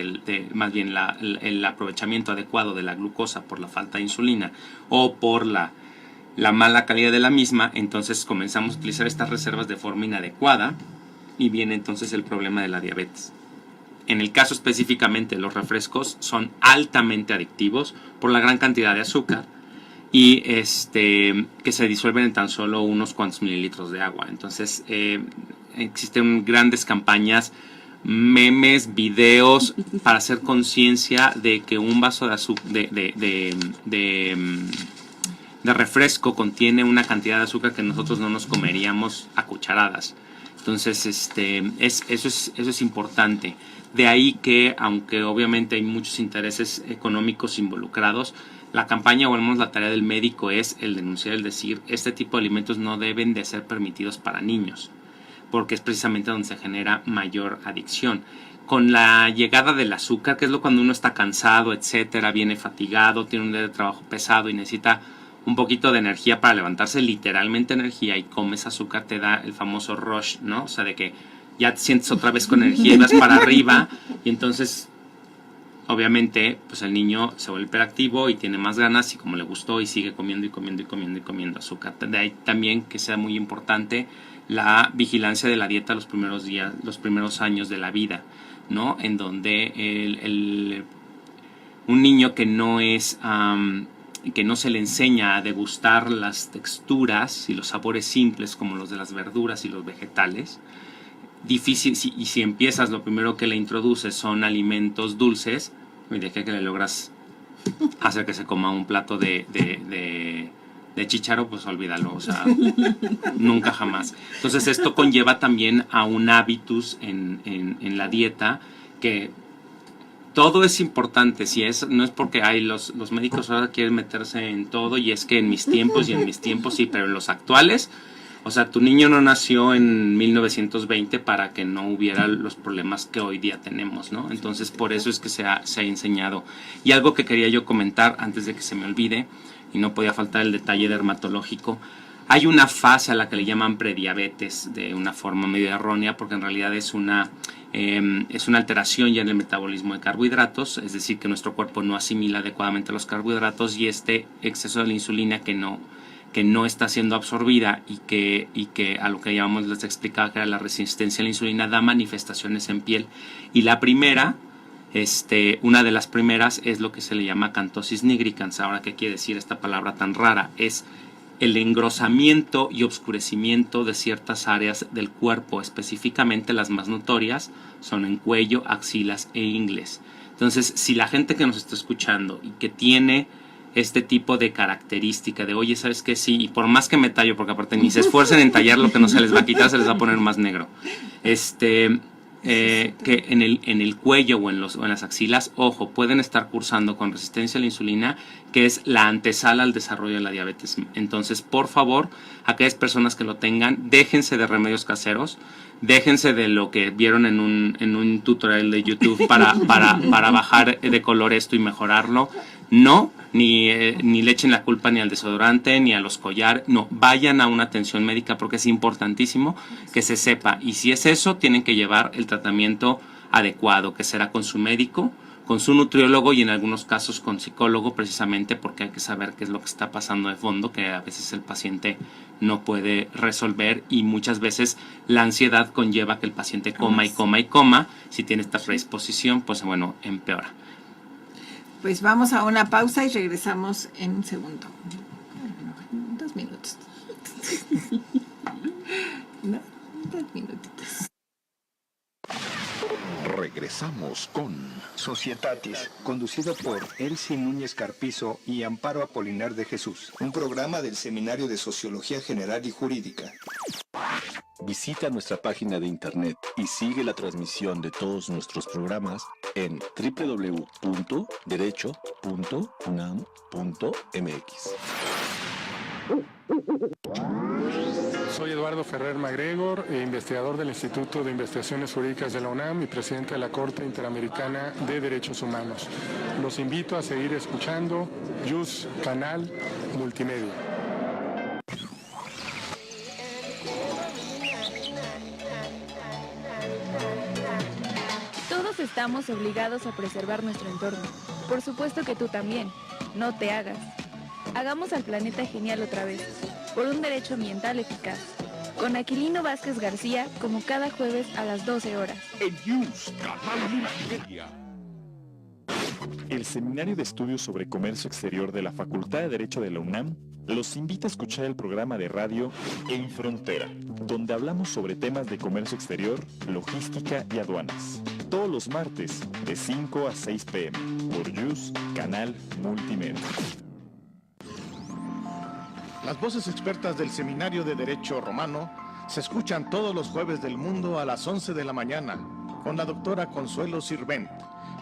más bien el aprovechamiento adecuado de la glucosa por la falta de insulina o por la mala calidad de la misma, entonces comenzamos a utilizar estas reservas de forma inadecuada y viene entonces el problema de la diabetes. En el caso específicamente, los refrescos son altamente adictivos por la gran cantidad de azúcar y que se disuelven en tan solo unos cuantos mililitros de agua. Entonces existen grandes campañas, memes, videos para hacer conciencia de que un vaso de refresco contiene una cantidad de azúcar que nosotros no nos comeríamos a cucharadas. Entonces eso es importante. De ahí que, aunque obviamente hay muchos intereses económicos involucrados, la campaña, o al menos la tarea del médico, es el denunciar, el decir, este tipo de alimentos no deben de ser permitidos para niños, porque es precisamente donde se genera mayor adicción. Con la llegada del azúcar, que es cuando uno está cansado, etcétera, viene fatigado, tiene un día de trabajo pesado y necesita un poquito de energía para levantarse, literalmente energía, y comes azúcar, te da el famoso rush, ¿no? O sea, de que ya te sientes otra vez con energía y vas para arriba, y entonces obviamente pues el niño se vuelve hiperactivo y tiene más ganas, y como le gustó, y sigue comiendo y comiendo y comiendo y comiendo azúcar. De ahí también que sea muy importante la vigilancia de la dieta los primeros días, los primeros años de la vida, ¿no? En donde un niño que no se le enseña a degustar las texturas y los sabores simples como los de las verduras y los vegetales, difícil, y si empiezas, lo primero que le introduces son alimentos dulces, y de que le logras hacer que se coma un plato de chícharo, pues olvídalo, o sea, nunca jamás. Entonces esto conlleva también a un hábitus en la dieta, que todo es importante. No es porque los médicos ahora quieren meterse en todo, y es que en mis tiempos sí, pero en los actuales, o sea, tu niño no nació en 1920 para que no hubiera los problemas que hoy día tenemos, ¿no? Entonces por eso es que se ha enseñado. Y algo que quería yo comentar antes de que se me olvide, y no podía faltar el detalle dermatológico, hay una fase a la que le llaman prediabetes de una forma medio errónea, porque en realidad es una alteración ya en el metabolismo de carbohidratos, es decir, que nuestro cuerpo no asimila adecuadamente los carbohidratos, y este exceso de la insulina que no está siendo absorbida y que a lo que llamamos, les explicaba que era la resistencia a la insulina, da manifestaciones en piel. Y la primera, una de las primeras es lo que se le llama acantosis nigricans. Ahora, ¿qué quiere decir esta palabra tan rara? Es el engrosamiento y oscurecimiento de ciertas áreas del cuerpo, específicamente las más notorias son en cuello, axilas e ingles. Entonces, si la gente que nos está escuchando y que tiene este tipo de característica de, oye, ¿sabes qué? Sí, y por más que me tallo, porque aparte ni se esfuercen en tallar lo que no se les va a quitar, se les va a poner más negro. que en el cuello o en las axilas, ojo, pueden estar cursando con resistencia a la insulina, que es la antesala al desarrollo de la diabetes. Entonces, por favor, aquellas personas que lo tengan, déjense de remedios caseros, déjense de lo que vieron en un tutorial de YouTube para bajar de color esto y mejorarlo. No, ni le echen la culpa ni al desodorante, ni a los collares. No, vayan a una atención médica porque es importantísimo que se sepa. Y si es eso, tienen que llevar el tratamiento adecuado, que será con su médico, con su nutriólogo y en algunos casos con psicólogo, precisamente porque hay que saber qué es lo que está pasando de fondo, que a veces el paciente no puede resolver y muchas veces la ansiedad conlleva que el paciente coma y coma y coma. Si tiene esta predisposición, pues bueno, empeora. Pues vamos a una pausa y regresamos en un segundo. 2 minutos. ¿No? 2 minutitos. Regresamos con Societatis, conducido por Elsie Núñez Carpizo y Amparo Apolinar de Jesús, un programa del Seminario de Sociología General y Jurídica. Visita nuestra página de internet y sigue la transmisión de todos nuestros programas en www.derecho.unam.mx. Soy Eduardo Ferrer Magregor, investigador del Instituto de Investigaciones Jurídicas de la UNAM y presidente de la Corte Interamericana de Derechos Humanos. Los invito a seguir escuchando JUS Canal Multimedia. Todos estamos obligados a preservar nuestro entorno. Por supuesto que tú también. No te hagas. Hagamos al planeta genial otra vez, por un derecho ambiental eficaz. Con Aquilino Vázquez García, como cada jueves a las 12 horas. En JUS Canal Multimedia. El Seminario de Estudios sobre Comercio Exterior de la Facultad de Derecho de la UNAM los invita a escuchar el programa de radio En Frontera, donde hablamos sobre temas de comercio exterior, logística y aduanas. Todos los martes, de 5 a 6 p.m. por JUS Canal Multimedia. Las voces expertas del Seminario de Derecho Romano se escuchan todos los jueves del mundo a las 11 de la mañana con la doctora Consuelo Sirvent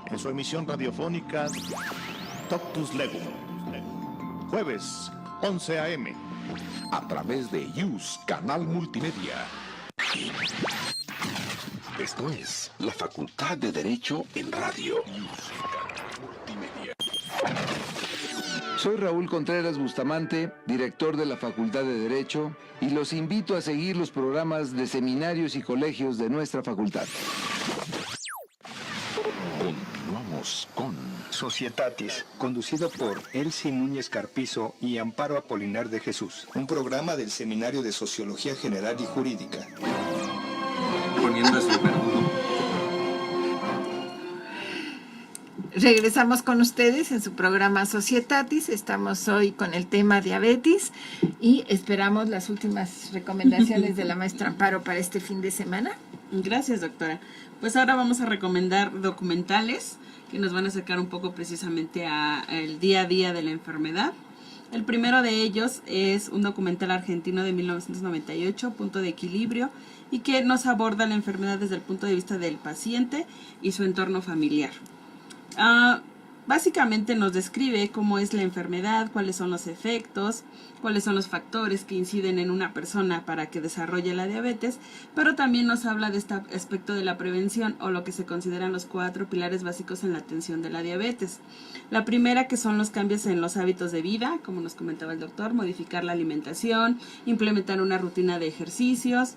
en su emisión radiofónica Doctus Legum. Jueves, 11 a.m. a través de JUS Canal Multimedia. Esto es la Facultad de Derecho en Radio. Soy Raúl Contreras Bustamante, director de la Facultad de Derecho, y los invito a seguir los programas de seminarios y colegios de nuestra facultad. Continuamos con Societatis, conducido por Elsie Núñez Carpizo y Amparo Apolinar de Jesús, un programa del Seminario de Sociología General y Jurídica. Poniendo ese verbo. Regresamos con ustedes en su programa Societatis. Estamos hoy con el tema diabetes y esperamos las últimas recomendaciones de la maestra Amparo para este fin de semana. Gracias, doctora. Pues ahora vamos a recomendar documentales que nos van a acercar un poco precisamente al día a día de la enfermedad. El primero de ellos es un documental argentino de 1998, Punto de Equilibrio, y que nos aborda la enfermedad desde el punto de vista del paciente y su entorno familiar. Básicamente nos describe cómo es la enfermedad, cuáles son los efectos, cuáles son los factores que inciden en una persona para que desarrolle la diabetes, pero también nos habla de este aspecto de la prevención o lo que se consideran los 4 pilares básicos en la atención de la diabetes. La primera, que son los cambios en los hábitos de vida, como nos comentaba el doctor, modificar la alimentación, implementar una rutina de ejercicios.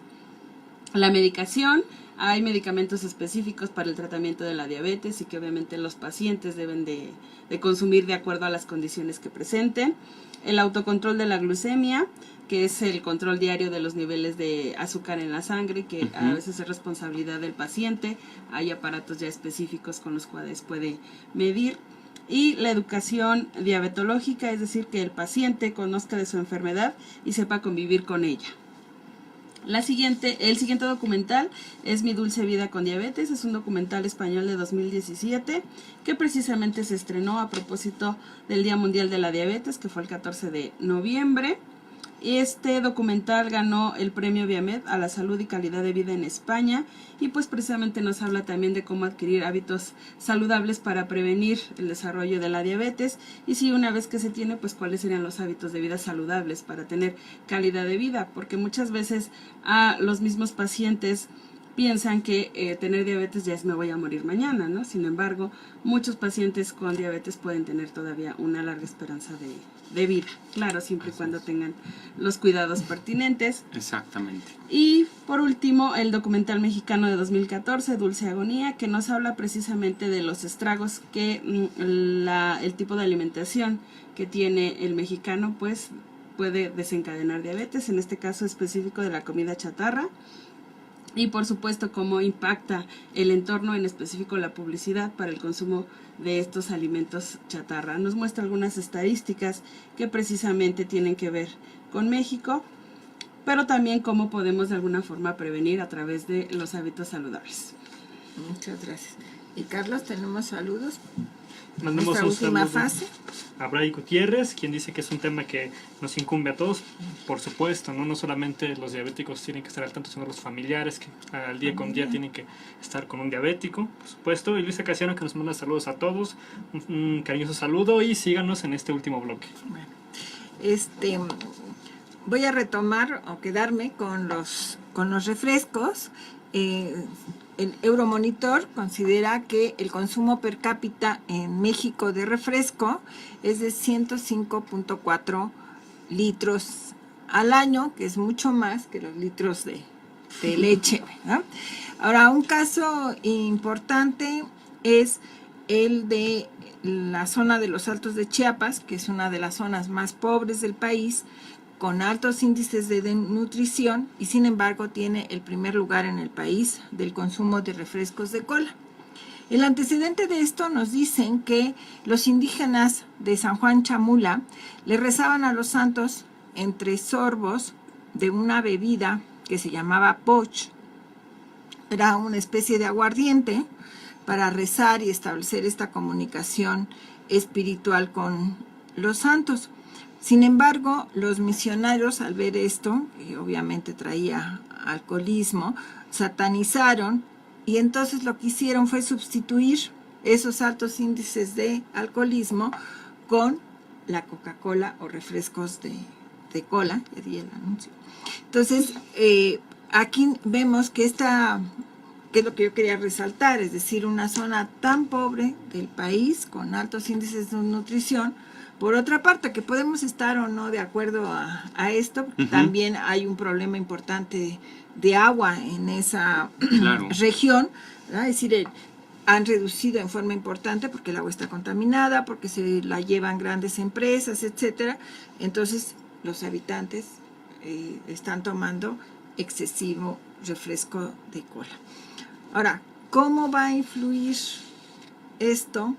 La medicación, hay medicamentos específicos para el tratamiento de la diabetes y que obviamente los pacientes deben de consumir de acuerdo a las condiciones que presenten. El autocontrol de la glucemia, que es el control diario de los niveles de azúcar en la sangre, que a veces es responsabilidad del paciente. Hay aparatos ya específicos con los cuales puede medir. Y la educación diabetológica, es decir, que el paciente conozca de su enfermedad y sepa convivir con ella. El siguiente documental es Mi Dulce Vida con Diabetes. Es un documental español de 2017 que precisamente se estrenó a propósito del Día Mundial de la Diabetes, que fue el 14 de noviembre. Este documental ganó el premio Viamed a la salud y calidad de vida en España y pues precisamente nos habla también de cómo adquirir hábitos saludables para prevenir el desarrollo de la diabetes y si una vez que se tiene, pues cuáles serían los hábitos de vida saludables para tener calidad de vida, porque muchas veces a los mismos pacientes piensan que tener diabetes ya es me voy a morir mañana, ¿no? Sin embargo, muchos pacientes con diabetes pueden tener todavía una larga esperanza de vida, claro, siempre y cuando tengan los cuidados pertinentes. Exactamente. Y por último, el documental mexicano de 2014, Dulce Agonía, que nos habla precisamente de los estragos que el tipo de alimentación que tiene el mexicano, pues puede desencadenar diabetes, en este caso específico de la comida chatarra. Y por supuesto cómo impacta el entorno, en específico la publicidad para el consumo de estos alimentos chatarra. Nos muestra algunas estadísticas que precisamente tienen que ver con México, pero también cómo podemos de alguna forma prevenir a través de los hábitos saludables. Muchas gracias. Y Carlos, tenemos saludos. Mandamos Nuestra un última saludo fase. a Bray Gutiérrez, quien dice que es un tema que nos incumbe a todos, por supuesto, no solamente los diabéticos tienen que estar al tanto, sino los familiares que al día con día tienen que estar con un diabético, por supuesto. Y Luisa Casiano, que nos manda saludos a todos, un cariñoso saludo y síganos en este último bloque. Bueno, voy a retomar o quedarme con los refrescos. El Euromonitor considera que el consumo per cápita en México de refresco es de 105.4 litros al año, que es mucho más que los litros de leche, ¿verdad? Ahora, un caso importante es el de la zona de los Altos de Chiapas, que es una de las zonas más pobres del país, con altos índices de desnutrición y sin embargo tiene el primer lugar en el país del consumo de refrescos de cola. El antecedente de esto nos dicen que los indígenas de San Juan Chamula le rezaban a los santos entre sorbos de una bebida que se llamaba poch. Era una especie de aguardiente para rezar y establecer esta comunicación espiritual con los santos. Sin embargo, los misioneros, al ver esto, que obviamente traía alcoholismo, satanizaron y entonces lo que hicieron fue sustituir esos altos índices de alcoholismo con la Coca-Cola o refrescos de cola, que di el anuncio. Entonces, aquí vemos que que es lo que yo quería resaltar, es decir, una zona tan pobre del país con altos índices de nutrición. Por otra parte, que podemos estar o no de acuerdo a esto, también hay un problema importante de agua en esa región, ¿verdad? Es decir, han reducido en forma importante porque el agua está contaminada, porque se la llevan grandes empresas, etcétera. Entonces, los habitantes están tomando excesivo refresco de cola. Ahora, ¿cómo va a influir esto?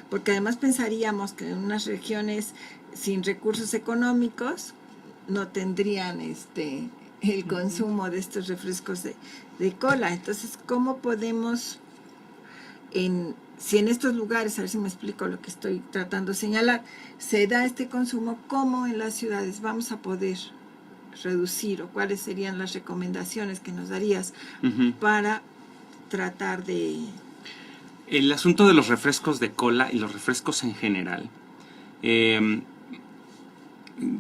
Porque además pensaríamos que en unas regiones sin recursos económicos no tendrían el consumo de estos refrescos de cola. Entonces, ¿cómo podemos, si en estos lugares, a ver si me explico lo que estoy tratando de señalar, se da este consumo, cómo en las ciudades vamos a poder reducir o cuáles serían las recomendaciones que nos darías para tratar de... El asunto de los refrescos de cola y los refrescos en general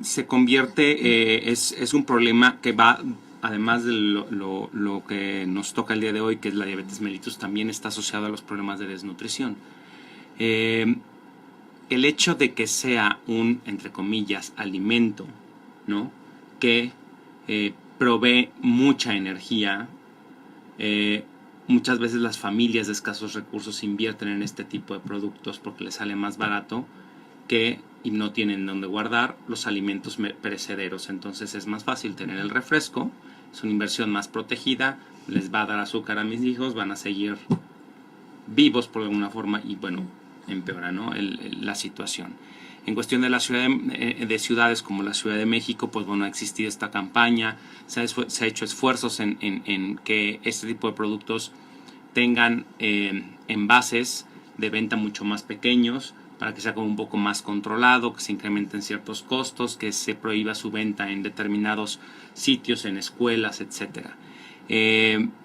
se convierte, es un problema que va, además de lo que nos toca el día de hoy, que es la diabetes mellitus, también está asociado a los problemas de desnutrición. El hecho de que sea un, entre comillas, alimento, ¿no?, que provee mucha energía, muchas veces las familias de escasos recursos invierten en este tipo de productos porque les sale más barato y no tienen dónde guardar los alimentos perecederos. Entonces es más fácil tener el refresco, es una inversión más protegida, les va a dar azúcar a mis hijos, van a seguir vivos por alguna forma y bueno, empeora, ¿no?, la situación. En cuestión de la de ciudades como la Ciudad de México, pues bueno, ha existido esta campaña, se ha hecho esfuerzos en que este tipo de productos tengan envases de venta mucho más pequeños, para que sea como un poco más controlado, que se incrementen ciertos costos, que se prohíba su venta en determinados sitios, en escuelas, etcétera.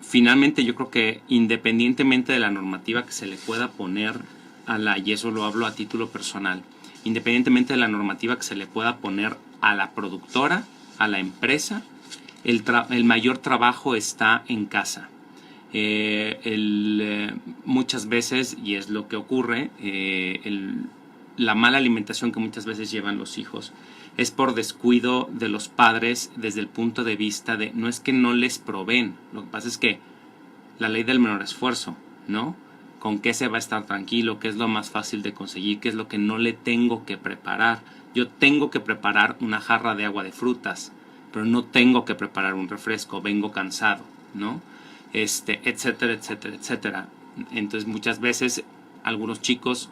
Finalmente yo creo que independientemente de la normativa que se le pueda poner y eso lo hablo a título personal, independientemente de la normativa que se le pueda poner a la productora, a la empresa, el mayor trabajo está en casa. Muchas veces, y es lo que ocurre, la mala alimentación que muchas veces llevan los hijos es por descuido de los padres desde el punto de vista de, no es que no les proveen, lo que pasa es que la ley del menor esfuerzo, ¿no? ¿Con qué se va a estar tranquilo? ¿Qué es lo más fácil de conseguir? ¿Qué es lo que no le tengo que preparar? Yo tengo que preparar una jarra de agua de frutas, pero no tengo que preparar un refresco, vengo cansado, ¿no? Etcétera, etcétera, etcétera. Entonces muchas veces algunos chicos,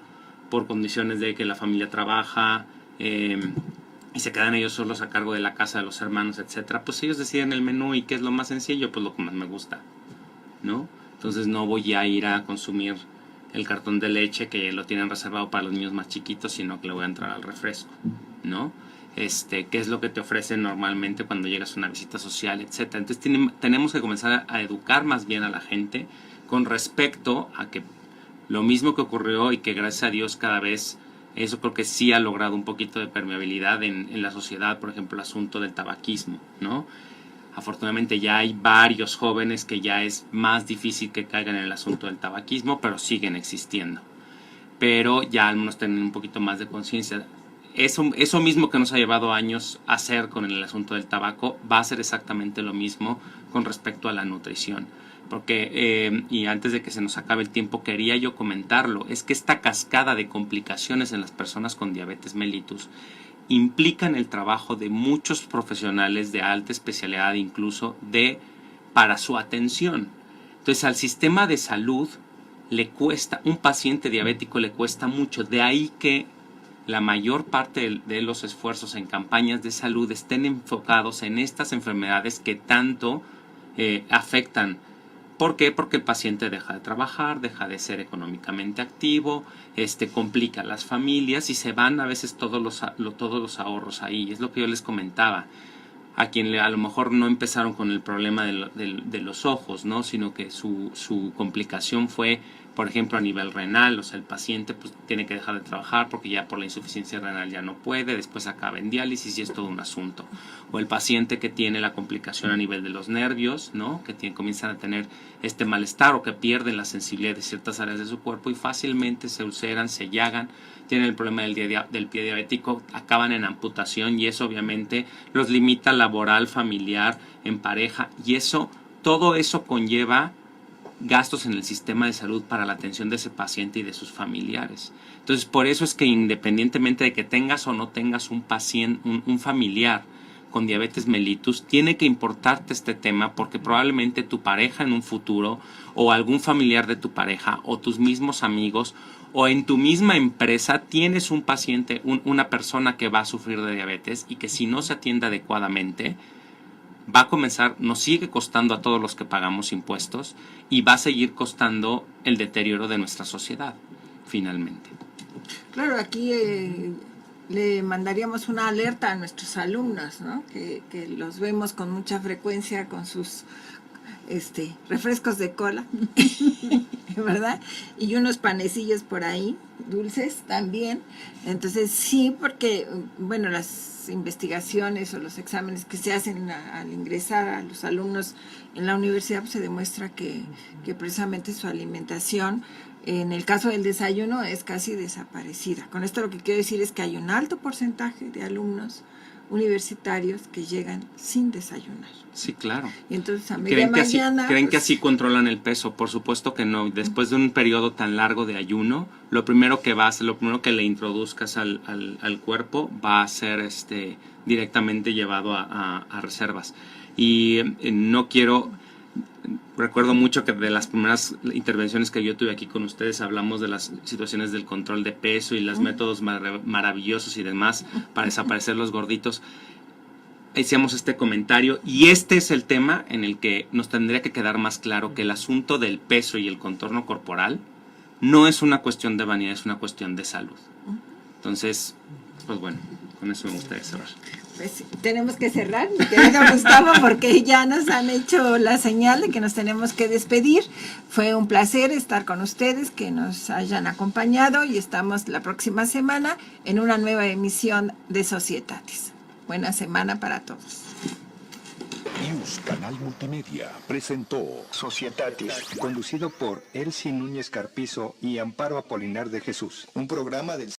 por condiciones de que la familia trabaja y se quedan ellos solos a cargo de la casa de los hermanos, etcétera, pues ellos deciden el menú y qué es lo más sencillo, pues lo que más me gusta, ¿no? Entonces no voy a ir a consumir el cartón de leche que lo tienen reservado para los niños más chiquitos, sino que le voy a entrar al refresco, ¿no? ¿Qué es lo que te ofrecen normalmente cuando llegas a una visita social, etcétera? Entonces tenemos que comenzar a educar más bien a la gente con respecto a que lo mismo que ocurrió y que gracias a Dios cada vez eso creo que sí ha logrado un poquito de permeabilidad en la sociedad, por ejemplo el asunto del tabaquismo, ¿no? Afortunadamente ya hay varios jóvenes que ya es más difícil que caigan en el asunto del tabaquismo, pero siguen existiendo. Pero ya al menos tienen un poquito más de conciencia. Eso mismo que nos ha llevado años a hacer con el asunto del tabaco, va a ser exactamente lo mismo con respecto a la nutrición. Porque, y antes de que se nos acabe el tiempo, quería yo comentarlo, es que esta cascada de complicaciones en las personas con diabetes mellitus implican el trabajo de muchos profesionales de alta especialidad, incluso para su atención. Entonces al sistema de salud le cuesta, un paciente diabético le cuesta mucho, de ahí que la mayor parte de los esfuerzos en campañas de salud estén enfocados en estas enfermedades que tanto afectan. ¿Por qué? Porque el paciente deja de trabajar, deja de ser económicamente activo, complica a las familias y se van a veces todos los ahorros ahí. Es lo que yo les comentaba. A quien a lo mejor no empezaron con el problema de los ojos, ¿no? Sino que su complicación fue, por ejemplo, a nivel renal. O sea, el paciente pues, tiene que dejar de trabajar porque ya por la insuficiencia renal ya no puede, después acaba en diálisis y es todo un asunto. O el paciente que tiene la complicación a nivel de los nervios, ¿no? Que comienzan a tener este malestar o que pierden la sensibilidad de ciertas áreas de su cuerpo y fácilmente se ulceran, se llagan, tienen el problema del pie diabético, acaban en amputación y eso obviamente los limita laboral, familiar, en pareja y todo eso conlleva gastos en el sistema de salud para la atención de ese paciente y de sus familiares. Entonces por eso es que independientemente de que tengas o no tengas un paciente, un familiar con diabetes mellitus, tiene que importarte este tema porque probablemente tu pareja en un futuro o algún familiar de tu pareja o tus mismos amigos o en tu misma empresa tienes un paciente, una persona que va a sufrir de diabetes y que si no se atiende adecuadamente va a comenzar, nos sigue costando a todos los que pagamos impuestos y va a seguir costando el deterioro de nuestra sociedad, finalmente. Claro, aquí le mandaríamos una alerta a nuestros alumnos, ¿no? Que los vemos con mucha frecuencia con sus refrescos de cola, ¿verdad? Y unos panecillos por ahí, dulces también. Entonces sí, porque, bueno, las investigaciones o los exámenes que se hacen al ingresar a los alumnos en la universidad, pues se demuestra que precisamente su alimentación, en el caso del desayuno, es casi desaparecida. Con esto lo que quiero decir es que hay un alto porcentaje de alumnos universitarios que llegan sin desayunar. Sí, claro. Y entonces a media mañana... ¿Creen que así controlan el peso? Por supuesto que no. Después de un periodo tan largo de ayuno, lo primero que le introduzcas al cuerpo va a ser directamente llevado a reservas. Y no quiero... Recuerdo mucho que de las primeras intervenciones que yo tuve aquí con ustedes hablamos de las situaciones del control de peso y los métodos maravillosos y demás para desaparecer los gorditos. Hicimos este comentario y este es el tema en el que nos tendría que quedar más claro que el asunto del peso y el contorno corporal no es una cuestión de vanidad, es una cuestión de salud. Entonces, pues bueno, con eso me gustaría cerrar. Pues tenemos que cerrar, mi querido Gustavo, porque ya nos han hecho la señal de que nos tenemos que despedir. Fue un placer estar con ustedes, que nos hayan acompañado, y estamos la próxima semana en una nueva emisión de Societatis. Buena semana para todos. News Canal Multimedia presentó Societatis, conducido por Elsie Núñez Carpizo y Amparo Apolinar de Jesús, un programa del